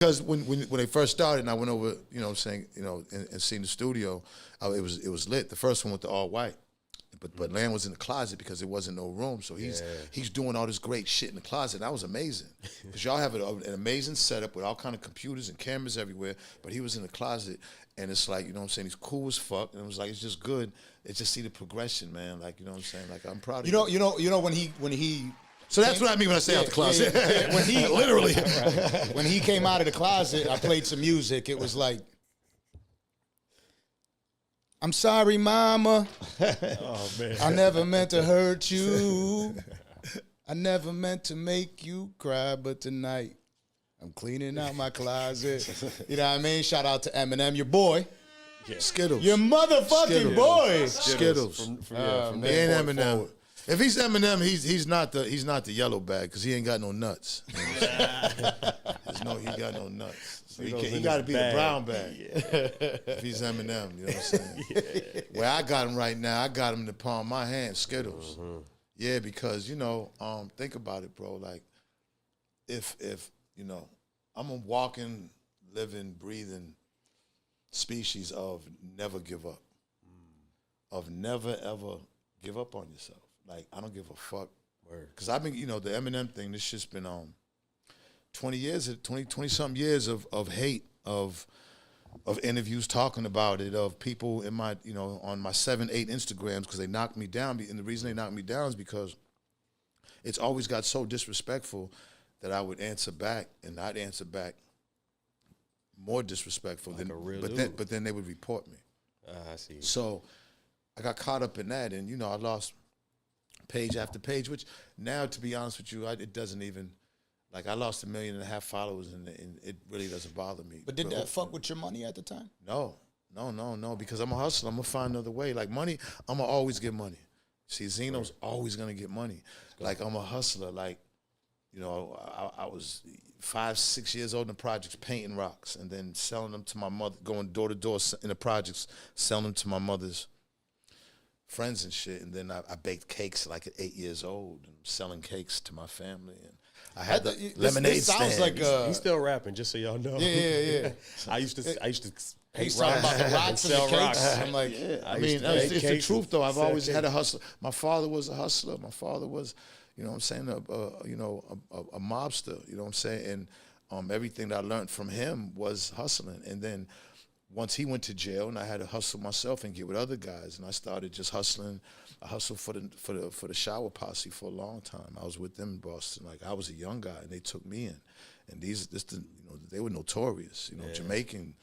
Because when they first started, and I went over, you know, what I'm saying, you know, and seen the studio, it was lit. The first one with the all white, but Land was in the closet because there wasn't no room, so he's doing all this great shit in the closet. That was amazing, because y'all have an amazing setup with all kind of computers and cameras everywhere. But he was in the closet, and it's like, you know what I'm saying, he's cool as fuck, and it was like, it's just good. It's just see the progression, man. Like, you know what I'm saying, like, I'm proud of you. You know when he. So that's what I mean when I say out the closet. Yeah. When he literally, when he came out of the closet, I played some music. It was like, I'm sorry, mama. Oh man, I never meant to hurt you. I never meant to make you cry, but tonight I'm cleaning out my closet. You know what I mean? Shout out to Eminem, your boy. yeah. Skittles. Your motherfucking Skittles. boy. Skittles. From He ain't Eminem. If he's Eminem, he's not the yellow bag, because he ain't got no nuts. He got no nuts. So he got to be the brown bag. If he's Eminem, you know what I'm saying? Where I got him right now, I got him in the palm of my hand, Skittles. Yeah, because, you know, think about it, bro. Like, if you know, I'm a walking, living, breathing species of never give up, of never ever give up on yourself. Like, I don't give a fuck. Because I've been, you know, the Eminem thing, this shit's been 20 something years of hate, of interviews talking about it, of people in my, you know, on my 7, 8 Instagrams, because they knocked me down. And the reason they knocked me down is because it's always got so disrespectful that I would answer back, and I'd answer back more disrespectful like than, but then they would report me. I see. So I got caught up in that, and, you know, I lost page after page, which now, to be honest with you, it doesn't even, like, I lost 1.5 million followers, and it really doesn't bother me. But did that fuck with your money at the time? No, because I'm a hustler. I'm going to find another way. Like, money, I'm going to always get money. See, Zeno's always going to get money. Like, I'm a hustler. Like, you know, I was 5, 6 years old in the projects painting rocks, and then selling them to my mother, going door to door in the projects, selling them to my mother's friends and shit. And then I baked cakes like at 8 years old, and selling cakes to my family. And I had the lemonade stand. Sounds like He's still rapping, just so y'all know. Yeah. I used to He's paint talking rocks about the rocks and the sell cakes. rocks. I'm like, Yeah, I used mean, to bake it's the cakes truth though. I've and always sell had a hustler. My father was a hustler. My father was, you know what I'm saying, a mobster, you know what I'm saying? And everything that I learned from him was hustling. And then once he went to jail, and I had to hustle myself and get with other guys, and I started just hustling. I hustled for the shower posse for a long time. I was with them in Boston. Like, I was a young guy, and they took me in. And they were notorious, you know, Jamaican,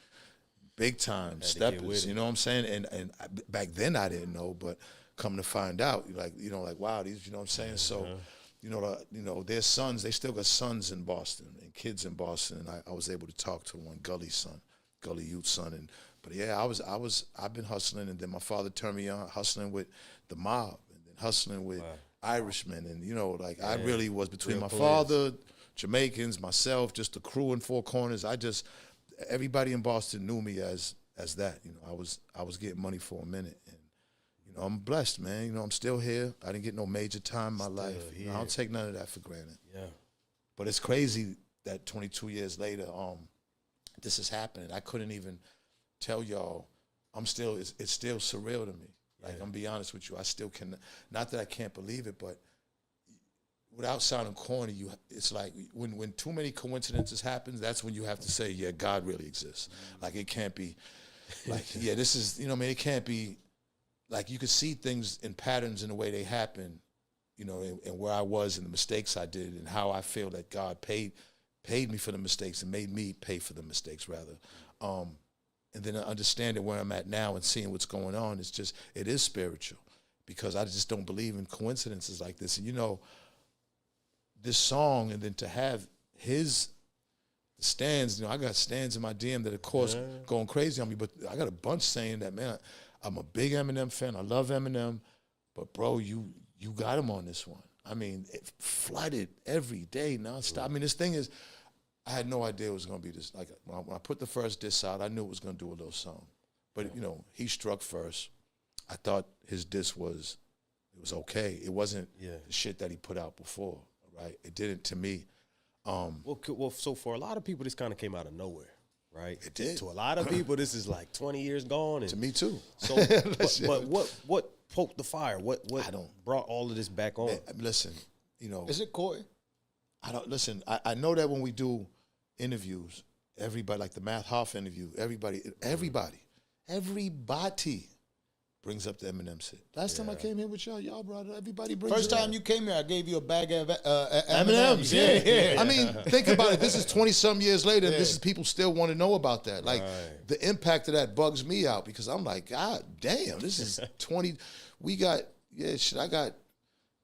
big time steppers, you know what I'm saying? And back then I didn't know, but come to find out, like, you know, like, wow, these, you know what I'm saying? So, you know, their sons, they still got sons in Boston and kids in Boston, and I was able to talk to one, Gully Youth son. But yeah, I've been hustling, and then my father turned me on hustling with the mob, and then hustling with Irishmen, and, you know, like, I really was between my father, Jamaicans, myself, just the crew in Four Corners. Everybody in Boston knew me as that. You know, I was getting money for a minute, and, you know, I'm blessed, man. You know, I'm still here. I didn't get no major time in my life. You know, I don't take none of that for granted. Yeah. But it's crazy that 22 years later, this is happening. I couldn't even tell y'all. It's still surreal to me. Like, I'm gonna be honest with you. I still can, not that I can't believe it, but without sounding corny, it's like when too many coincidences happen, that's when you have to say, yeah, God really exists. Like, it can't be, like, yeah, this is, you know what I mean? It can't be, like, you could see things in patterns in the way they happen, you know, and where I was and the mistakes I did, and how I feel that God paid me for the mistakes and made me pay for the mistakes, rather. And then understanding where I'm at now and seeing what's going on, it is spiritual, because I just don't believe in coincidences like this. And, you know, this song, and then to have his stands, you know, I got stands in my DM that, of course, going crazy on me, but I got a bunch saying that, man, I'm a big Eminem fan. I love Eminem, but, bro, you got him on this one. I mean, it flooded every day, nonstop. I mean, this thing is, I had no idea it was going to be this. Like, when I put the first diss out, I knew it was going to do a little something. But, you know, he struck first. I thought his diss was okay. It wasn't the shit that he put out before, right? It didn't to me. Well, so for a lot of people, this kind of came out of nowhere, right? It did. To a lot of people, this is like 20 years gone. And To me too. So, but what poked the fire? What brought all of this back on? Listen, you know, Is it coy? I don't listen. I know that when we do interviews, everybody, like the Math Hoff interview, everybody brings up the Eminem shit. Last time I came here with y'all brought it. Everybody brings First it up. time you came here, I gave you a bag of M&Ms, yeah. I mean, think about it. This is 20-some years later, and this is people still want to know about that. Like, the impact of that bugs me out because I'm like, God damn, this is 20.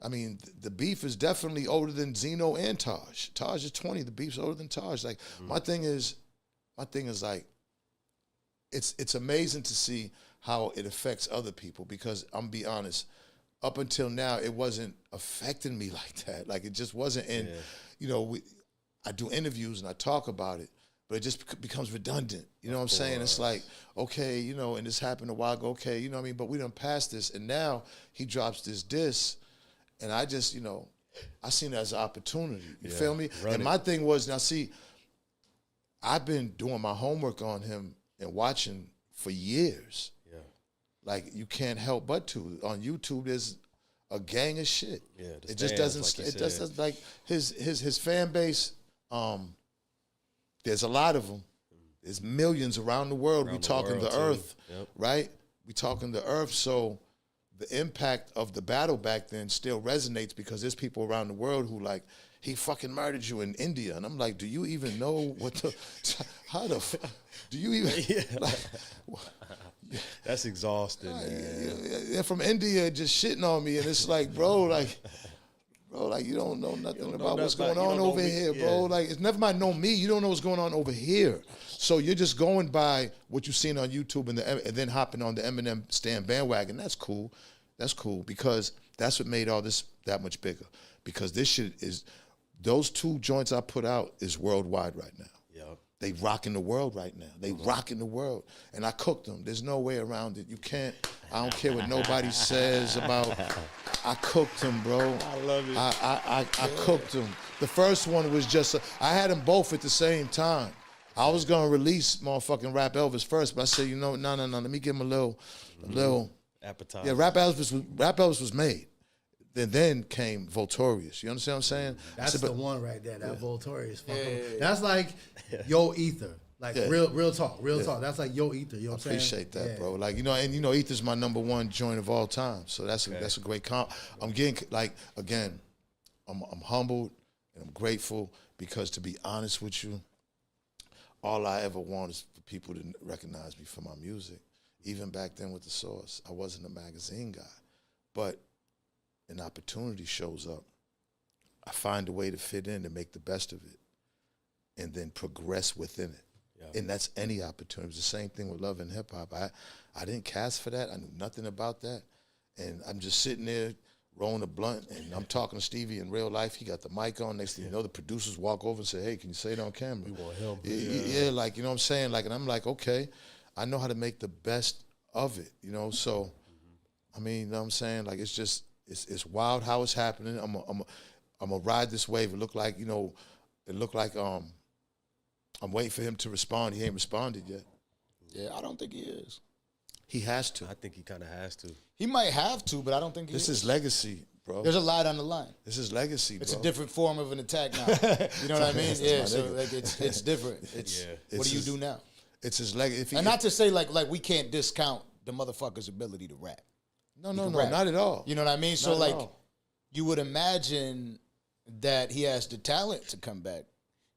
I mean, the beef is definitely older than Zeno and Taj. Taj is 20. The beef's older than Taj. Like, my thing is like, it's amazing to see how it affects other people because I'm be honest, up until now, it wasn't affecting me like that. Like, it just wasn't. And, you know, I do interviews and I talk about it, but it just becomes redundant. You know what I'm saying? It's like, okay, you know, and this happened a while ago. Okay, you know what I mean? But we done passed this. And now he drops this diss. And I just, you know, I seen it as an opportunity. You feel me? And my thing was, now see, I've been doing my homework on him and watching for years. Yeah. Like, you can't help but to. On YouTube, there's a gang of shit. Yeah, it just doesn't, like it just doesn't, like, his fan base, there's a lot of them. There's millions around the world. We talking the earth, right? We talking the earth, so the impact of the battle back then still resonates because there's people around the world who like, he fucking murdered you in India. And I'm like, do you even know what the, how the, do you even, like, that's exhausting, man. They're from India just shitting on me. And it's like, bro, you don't know nothing about what's going on over here, bro. Like, it's never mind know me. You don't know what's going on over here. So you're just going by what you've seen on YouTube and then hopping on the Eminem Stan bandwagon. That's cool. That's cool because that's what made all this that much bigger. Because this shit is, those two joints I put out is worldwide right now. Yep. They rocking the world right now. They rocking the world. And I cooked them. There's no way around it. You can't, I don't care what nobody says about, I cooked them, bro. I love it. I cooked them. The first one was just, I had them both at the same time. I was gonna release motherfucking Rap Elvis first, but I said, you know, no, let me give him a little appetizer. Yeah, Rap Elvis was made. Then came Voltorious. You understand what I'm saying? That's the one right there. That Voltorious. That's like Yo Ether. Like real talk. That's like Yo Ether. You know what I'm saying? Appreciate that, bro. Like, you know, and you know, Ether's my #1 joint of all time. So that's a great comp. I'm getting, like, again, I'm humbled and I'm grateful because, to be honest with you, all I ever want is for people to recognize me for my music. Even back then with The Source, I wasn't a magazine guy. But an opportunity shows up. I find a way to fit in and make the best of it and then progress within it. Yeah. And that's any opportunity. It was the same thing with Love and Hip Hop. I didn't cast for that. I knew nothing about that. And I'm just sitting there rolling a blunt, and I'm talking to Stevie in real life. He got the mic on. Next thing you know, the producers walk over and say, hey, can you say it on camera? We want him. Yeah, like, you know what I'm saying? Like, and I'm like, okay, I know how to make the best of it, you know? So, I mean, you know what I'm saying? Like, it's just, it's wild how it's happening. I'm gonna ride this wave. It looked like, you know, I'm waiting for him to respond. He ain't responded yet. Yeah, I don't think he is. He has to. I think he kind of has to. He might have to, but I don't think he This is. is legacy, bro. There's a lot on the line. This is legacy, bro. It's a different form of an attack now. You know what I mean? Yeah, so like it's different. What do you do now? It's his legacy. And not to say like we can't discount the motherfucker's ability to rap. No, not at all. You know what I mean? So like, you would imagine that he has the talent to come back.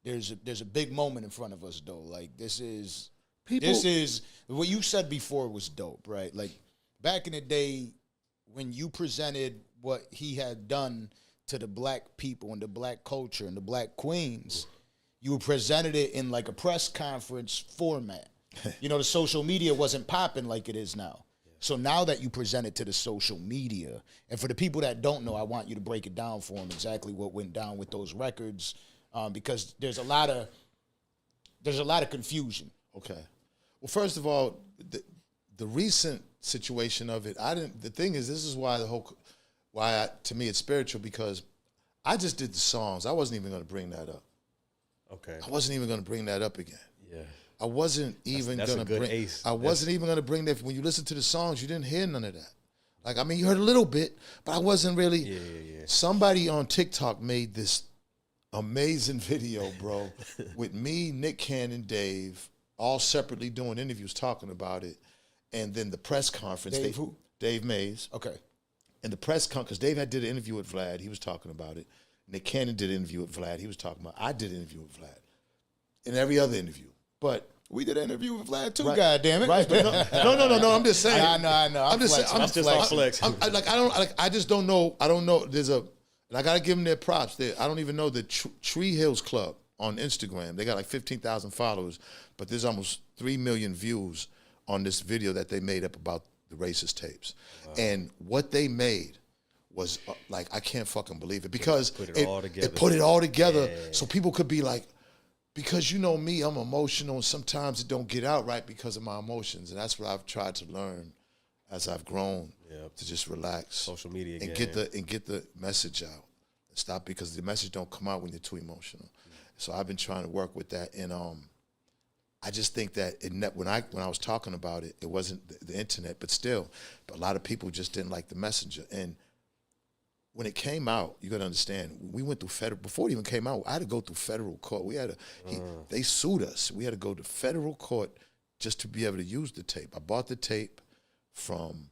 There's a big moment in front of us though. Like, this is what you said before was dope, right? Like, back in the day when you presented what he had done to the black people and the black culture and the black queens, you presented it in like a press conference format. You know, the social media wasn't popping like it is now. So now that you present it to the social media, and for the people that don't know, I want you to break it down for them exactly what went down with those records, because there's a lot of confusion. Okay. Well, first of all, the recent situation of it, the thing is, this is why to me it's spiritual, because I just did the songs. I wasn't even going to bring that up. Okay. I wasn't even going to bring that up again. Yeah. I wasn't even going to bring. Ace. I wasn't even going to bring that. When you listen to the songs, you didn't hear none of that. Like, I mean, you heard a little bit, but I wasn't really. Yeah. Somebody on TikTok made this amazing video, bro, with me, Nick Cannon, Dave, all separately doing interviews talking about it, and then the press conference. Dave who? Dave Mays. Okay. And the press conference, because Dave did an interview with Vlad. He was talking about it. Nick Cannon did an interview with Vlad. He was talking about it. I did an interview with Vlad. And every other interview. But we did an interview with Vlad too, right, God damn it. Right, but no. I'm just saying. I know. I'm just saying. I'm just on flex. I just don't know. I don't know. And I got to give them their props. I don't even know the Tree Hills Club on Instagram. They got like 15,000 followers, but there's almost 3 million views on this video that they made up about the racist tapes. Wow. And what they made was like, I can't fucking believe it, because put it all together. It put it all together, so people could be like, because you know me, I'm emotional, and sometimes it don't get out right because of my emotions, and that's what I've tried to learn as I've grown, to just relax, social media, and get the message out, and stop, because the message don't come out when you're too emotional. So I've been trying to work with that, and I just think that when I was talking about it, it wasn't the internet, but still, a lot of people just didn't like the messenger. And when it came out, you got to understand, we went through federal, before it even came out, I had to go through federal court. They sued us. We had to go to federal court just to be able to use the tape. I bought the tape from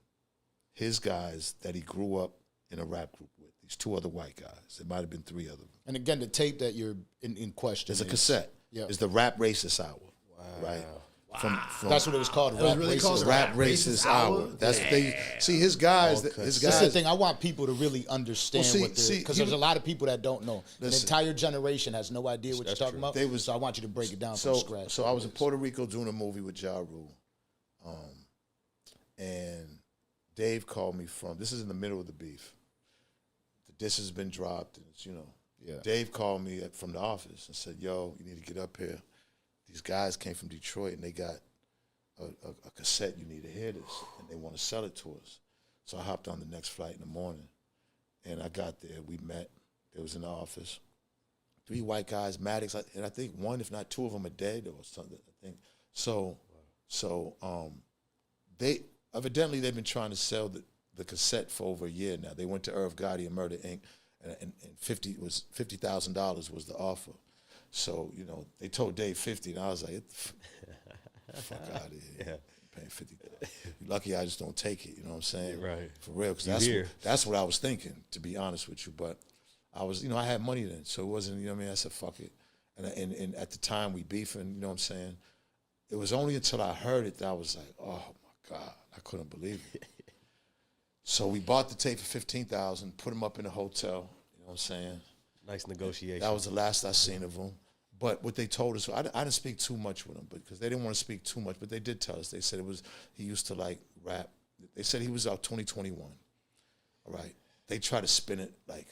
his guys that he grew up in a rap group with, these 2 other white guys. There might have been 3 of them. And again, the tape that you're in question is a cassette. Yeah. It's the Rap Racist Hour. Wow. Right? From that's what it was called. It was really called the Rap Racist Hour. That's see his guys. This is the thing. I want people to really understand because there's a lot of people that don't know. An entire generation has no idea what you're talking about. So I want you to break it down from scratch. So I was in Puerto Rico doing a movie with Ja Rule, and Dave called me from. This is in the middle of the beef. The dish has been dropped, and it's Dave called me from the office and said, "Yo, you need to get up here. These guys came from Detroit, and they got a cassette. You need to hear this, and they want to sell it to us." So I hopped on the next flight in the morning, and I got there. We met. They was in the office. 3 white guys, Maddox, and I think 1, if not 2 of them are dead or something. I think so. They evidently they've been trying to sell the cassette for over a year now. They went to Irv Gotti and Murder Inc. and $50,000 was the offer. So, they told Dave 50, and I was like, fuck out of here. Yeah. You're paying $50. You're lucky I just don't take it, you know what I'm saying? Right. For real, because that's what I was thinking, to be honest with you. But I was, I had money then, so it wasn't, I said, fuck it. And at the time we beefing, you know what I'm saying? It was only until I heard it that I was like, oh my God, I couldn't believe it. So we bought the tape for $15,000, put him up in a hotel, you know what I'm saying? Nice negotiation. That was the last I seen of him. But what they told us, I didn't speak too much with him because they didn't want to speak too much, but they did tell us. They said he used to like rap. They said he was out 2021. All right. They try to spin it like,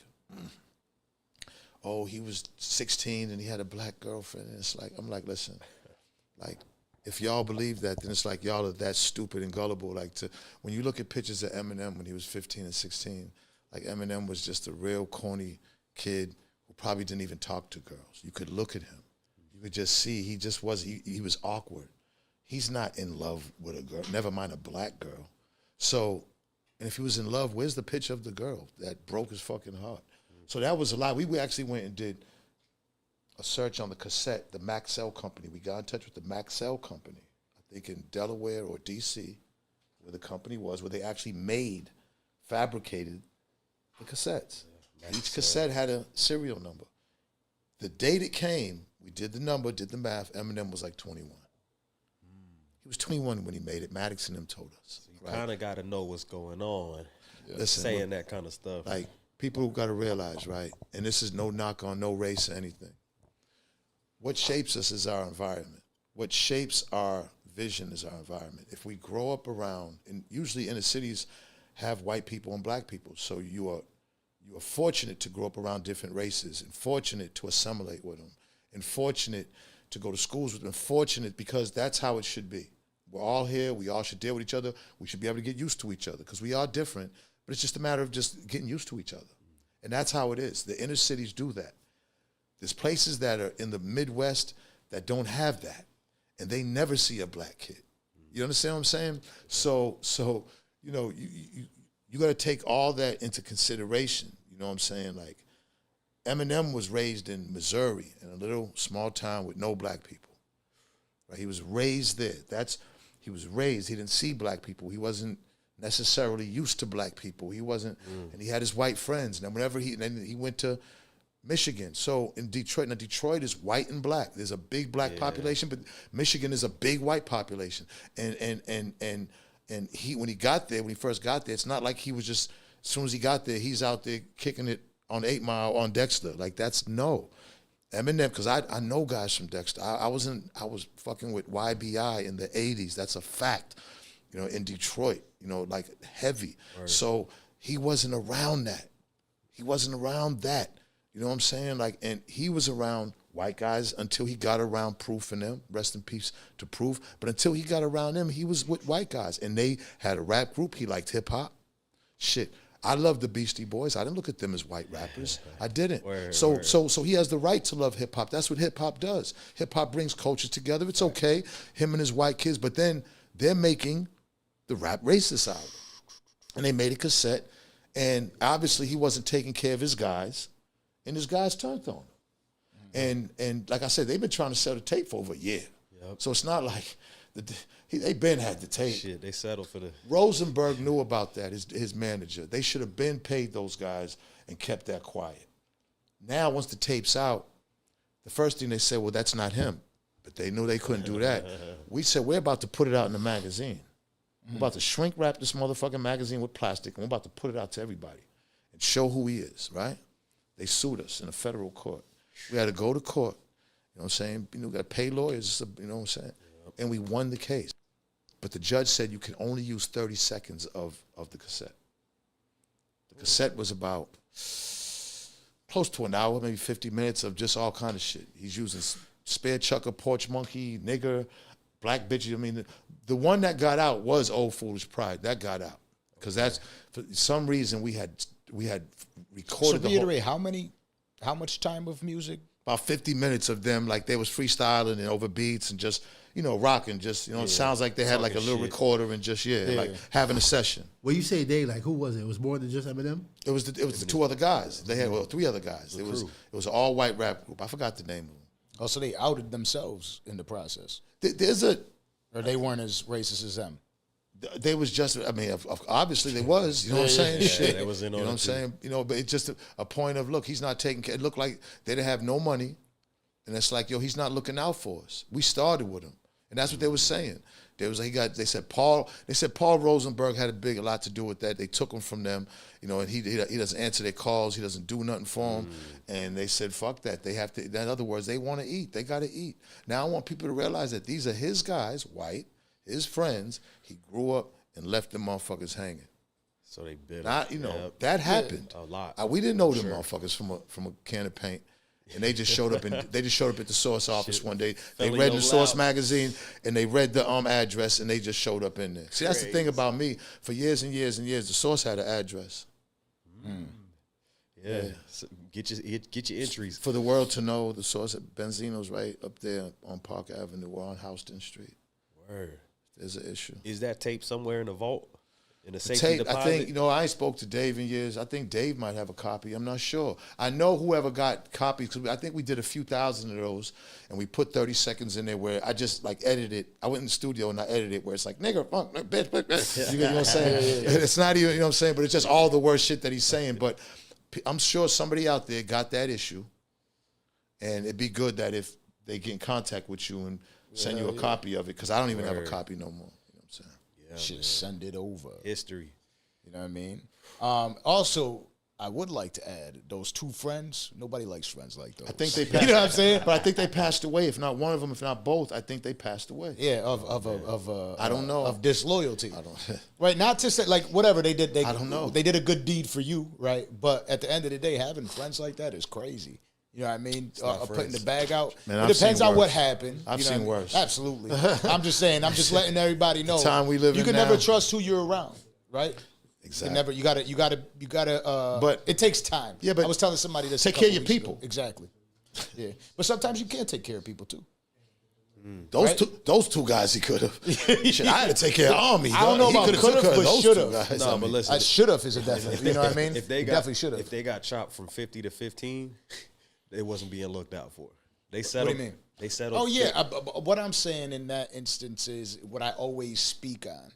he was 16 and he had a black girlfriend. And it's like, I'm like, listen, like, if y'all believe that, then it's like y'all are that stupid and gullible. Like, when you look at pictures of Eminem when he was 15 and 16, like Eminem was just a real corny kid who probably didn't even talk to girls. You could look at him. You could just see he was awkward. He's not in love with a girl, never mind a black girl. So, and if he was in love, where's the picture of the girl that broke his fucking heart? So that was a lie. We actually went and did a search on the cassette, the Maxell company. We got in touch with the Maxell company, I think in Delaware or D.C., where the company was, where they actually fabricated the cassettes. Each cassette had a serial number. The date it came, we did the number, did the math. Eminem was like 21. He was 21 when he made it. Maddox and them told us. So you kind of got to know what's going on. Listen, saying that kind of stuff. Like, people got to realize, right? And this is no knock on no race or anything. What shapes us is our environment. What shapes our vision is our environment. If we grow up around, and usually inner cities have white people and black people, so you are fortunate to grow up around different races, and fortunate to assimilate with them, and fortunate to go to schools with them, fortunate because that's how it should be. We're all here. We all should deal with each other. We should be able to get used to each other because we are different, but it's just a matter of just getting used to each other. And that's how it is. The inner cities do that. There's places that are in the Midwest that don't have that, and they never see a black kid. You understand what I'm saying? So you know, you got to take all that into consideration. You know what I'm saying? Like, Eminem was raised in Missouri, in a little small town with no black people. Right? He was raised there. He was raised. He didn't see black people. He wasn't necessarily used to black people. He wasn't, and he had his white friends. And whenever he went to Michigan. So in Detroit, now Detroit is white and black. There's a big black population, but Michigan is a big white population. And he, when he first got there, it's not like he was just, as soon as he got there, he's out there kicking it on 8 Mile on Dexter. Like, that's no. Eminem, because I know guys from Dexter. I was fucking with YBI in the 80s. That's a fact. You know, in Detroit, you know, like heavy. Right. So he wasn't around that. He wasn't around that. You know what I'm saying? Like, and he was around white guys until he got around Proof and them. Rest in peace to Proof. But until he got around them, he was with white guys. And they had a rap group. He liked hip hop. Shit. I love the Beastie Boys. I didn't look at them as white rappers. I didn't. So he has the right to love hip hop. That's what hip hop does. Hip hop brings cultures together. It's okay, him and his white kids. But then they're making the Rap Racist album, and they made a cassette. And obviously he wasn't taking care of his guys, and his guys turned on him. And like I said, they've been trying to sell the tape for over a year. Yep. So it's not like they been had the tape. Shit, they settled for the. Rosenberg knew about that, his manager. They should have been paid those guys and kept that quiet. Now, once the tape's out, the first thing they said, well, that's not him. But they knew they couldn't do that. We said, we're about to put it out in the magazine. We're about to shrink wrap this motherfucking magazine with plastic, and we're about to put it out to everybody and show who he is, right? They sued us in a federal court. We had to go to court. You know what I'm saying? You know, we got to pay lawyers, you know what I'm saying? Yep. And we won the case. But the judge said you can only use 30 seconds of the cassette. The cassette was about close to an hour, maybe 50 minutes of just all kind of shit. He's using spare chucker, porch monkey, nigger, black bitch. I mean, the one that got out was Old Foolish Pride. That got out. Because that's, for some reason, we had recorded so reiterate, how much time of music? About 50 minutes of them, like they was freestyling and over beats and just, you know, rocking, just, you know, it sounds like they had like a little recorder and just, like having a session. When you say they, like, who was it? It was more than just Eminem? It was the two other guys. They had, well, 3 other guys. It was an all-white rap group. I forgot the name of them. Oh, so they outed themselves in the process. Or they weren't as racist as them. They was just, I mean, obviously they was, you know what I'm saying? Shit. They was in on you know what I'm saying? You know, but it's just a point of, look, he's not taking care. It looked like they didn't have no money. And it's like, yo, he's not looking out for us. We started with him. And that's what they were saying. They said Paul Rosenberg had a lot to do with that. They took him from them, you know, and he doesn't answer their calls. He doesn't do nothing for them. And they said, fuck that. They have to, in other words, they want to eat. They got to eat. Now I want people to realize that these are his guys, white, his friends. He grew up and left them motherfuckers hanging. So they bit. You know, that happened. A lot. We didn't know them motherfuckers from a can of paint. And they just showed up at the Source office one day. They read the Source magazine and they read the address and they just showed up in there. See, that's the thing about me. For years and years and years, the Source had an address. Yeah. So get your entries. For the world to know, the Source at Benzino's right up there on Park Avenue or on Houston Street. Word. There's an issue. Is that tape somewhere in the vault? In the safety tape, deposit? I think, you know, I ain't spoke to Dave in years. I think Dave might have a copy. I'm not sure. I know whoever got copies, because I think we did a few thousand of those, and we put 30 seconds in there where I just, like, edited it. I went in the studio and I edited it where it's like, nigger, funk, bitch, bitch. You know what I'm saying? It's not even, you know what I'm saying? But it's just all the worst shit that he's saying. But I'm sure somebody out there got that issue, and it'd be good that if they get in contact with you and send you a copy of it, because I don't even have a copy no more. You know what I'm saying? Yeah, should send it over. History. You know what I mean? Also, I would like to add, those 2 friends, nobody likes friends like those. I think they passed, you know what I'm saying? But I think they passed away. If not one of them, if not both, I think they passed away. Yeah, I don't know. Of disloyalty. I don't. Right, not to say, like, whatever they did, I don't know. They did a good deed for you, right? But at the end of the day, having friends like that is crazy. You know what I mean? Putting the bag out. Man, it depends on what happened. I've seen worse. Absolutely. I'm just saying. I'm just letting everybody know. The time we live in you can now. never trust who you're around, right? Exactly. You gotta. But it takes time. Yeah, but I was telling somebody this. take care of your people. Exactly. Yeah, but sometimes you can't take care of people too. Those two guys he could have. Shit, I had to take care of Army. I don't know about could have, but should have. No, but listen, Should have is a definite. You know what I mean? if they definitely should have. If they got chopped from 50 to 15, it wasn't being looked out for. They What settled. do you mean? They settled. Oh yeah, what I'm saying in that instance is what I always speak on,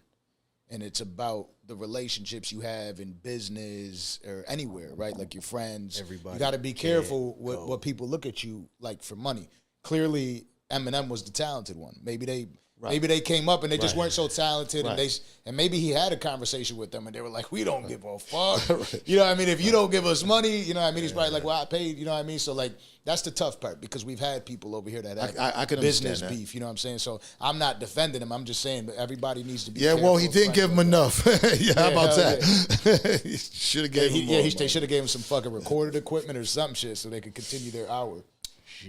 and it's about the relationships you have in business or anywhere, right? Like your friends. Everybody you got to be careful with what people look at you like for money. Clearly, Eminem was the talented one. Maybe they came up and they just weren't so talented, and maybe he had a conversation with them and they were like, "We don't give a fuck." You know what I mean? If you don't give us money, you know what I mean? He's probably like, "Well, I paid." You know what I mean? So like that's the tough part because we've had people over here that have I can business understand that. beef. You know what I'm saying? So I'm not defending him. I'm just saying that everybody needs to be. Yeah, well, he didn't give him enough. Yeah, how about hell that? He should have gave him more. They should have gave him some fucking recorded equipment or some shit so they could continue their hour.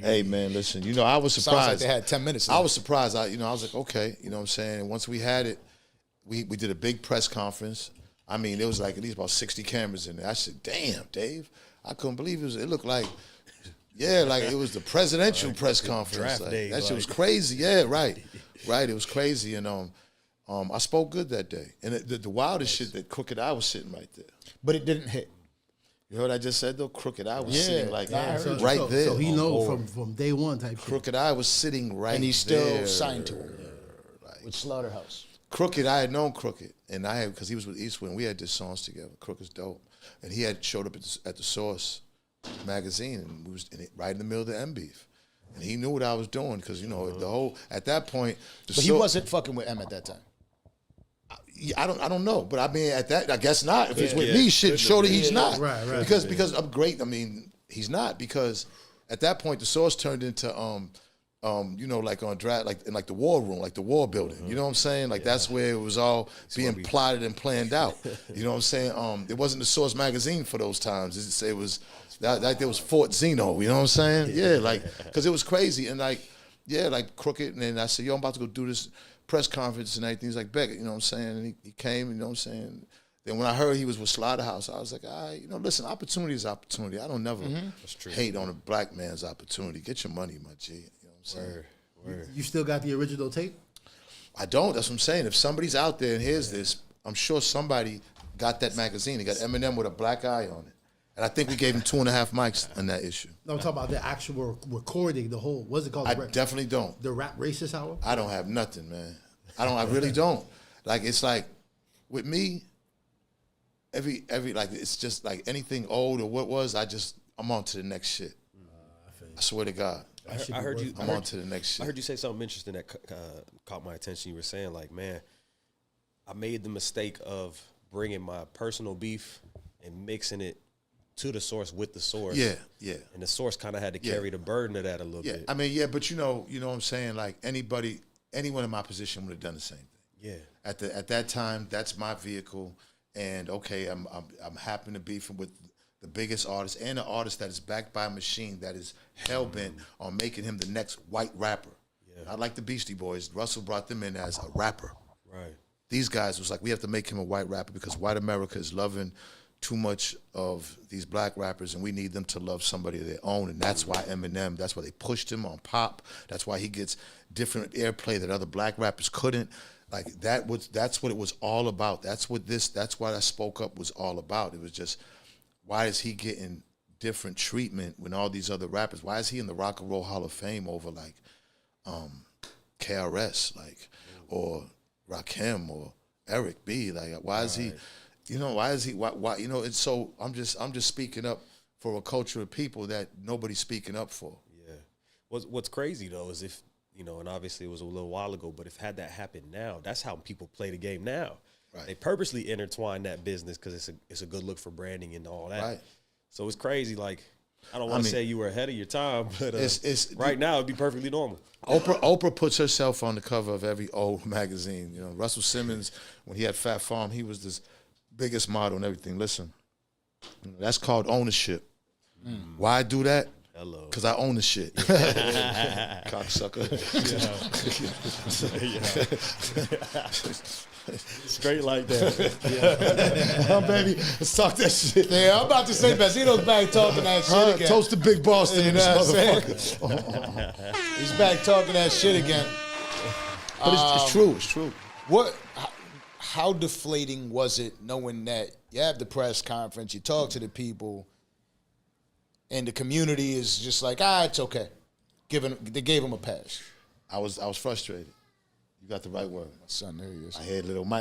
Hey man, listen. You know, I was surprised. Sounds like they had 10 minutes. I was surprised. I was like, okay, you know what I'm saying. And once we had it, we did a big press conference. I mean, there was like at least about 60 cameras in there. I said, damn, Dave, I couldn't believe it. It looked like, yeah, like it was the presidential press conference. draft Like, day, that shit like. was crazy. Yeah, right. It was crazy. And I spoke good that day. And the wildest shit that Crooked Eye was sitting right there. But it didn't hit. You heard what I just said though? Crooked Eye was Yeah, sitting like I heard right so, there. So he knows from day one type shit. Crooked Eye was sitting right there. And he's still signed to him with Slaughterhouse. Crooked, I had known Crooked, and I had because he was with Eastwood. And we had did songs together. Crooked's dope, and he had showed up at the Source magazine, and we was right in the middle of the M beef, and he knew what I was doing because you know the whole at that point. But he wasn't fucking with M at that time. I don't know, but I mean at that I guess not. If it's with me, shit, surely he's not. Right. Because I'm great. I mean he's not because at that point the Source turned into you know, like on draft, like in like the war room, like the war building. You know what I'm saying? Like that's where it was all being plotted and planned out. You know what I'm saying? It wasn't the Source magazine for those times. It was like there was Fort Zeno. You know what I'm saying? Yeah, like because it was crazy and like yeah, like Crooked. And then I said, yo, I'm about to go do this press conference and everything. He's like, Beckett, you know what I'm saying? And he came. You know what I'm saying? Then when I heard he was with Slaughterhouse, I was like, all right, you know, listen, opportunity is opportunity. I don't never hate on a black man's opportunity. Get your money, my G. Word. You still got the original tape? I don't. That's what I'm saying. If somebody's out there and hears this, I'm sure somebody got that magazine. They got Eminem with a black eye on it. And I think we gave him 2.5 mics on that issue. No, I'm talking about the actual recording, the whole, what's it called? I definitely don't. The Rap Racist Hour? I don't have nothing, man. I really don't. Like, it's like, with me, every like, it's just like anything old or what was, I'm on to the next shit. I swear to God. I heard you. I'm on to the next shit. I heard you say something interesting that caught my attention. You were saying like, man, I made the mistake of bringing my personal beef and mixing it to the Source with the Source. Yeah. And the Source kind of had to carry the burden of that a little bit. I mean, yeah, but you know what I'm saying? Like anyone in my position would have done the same thing. Yeah. At that time, that's my vehicle, and okay, I'm happy to be with the biggest artist and an artist that is backed by a machine that is hell bent on making him the next white rapper. Yeah. Not like the Beastie Boys. Russell brought them in as a rapper. Right. These guys was like, we have to make him a white rapper because white America is loving too much of these black rappers, and we need them to love somebody of their own. And that's why Eminem, that's why they pushed him on pop. That's why he gets different airplay that other black rappers couldn't. Like that's what it was all about. That's why I Spoke Up was all about. It was just, why is he getting different treatment when all these other rappers? Why is he in the Rock and Roll Hall of Fame over like KRS, like, or Rakim or Eric B? Like, why is he? You know, why is he? Why? You know, it's so. I'm just speaking up for a culture of people that nobody's speaking up for. Yeah. What's crazy though is if you know, and obviously it was a little while ago, but if had that happened now, that's how people play the game now. Right. They purposely intertwine that business because it's a good look for branding and all that. Right. So it's crazy. Like, I don't want to say you were ahead of your time, but right now it'd be perfectly normal. Oprah puts herself on the cover of every old magazine. You know, Russell Simmons, when he had Fat Farm, he was this biggest model and everything. Listen, that's called ownership. Why do that? Hello. Because I own the shit. Cocksucker. Straight like that. Baby, let's talk that shit. Yeah, I'm about to say Benzino's back talking that shit again. Toast the big boss to You this know what I'm saying? motherfucker. He's back talking that shit again. But it's true. It's true. How deflating was it knowing that you have the press conference, you talk to the people, and the community is just like, it's okay. They gave him a pass. I was frustrated. You got the right word. Son, there he is. I had little Mike.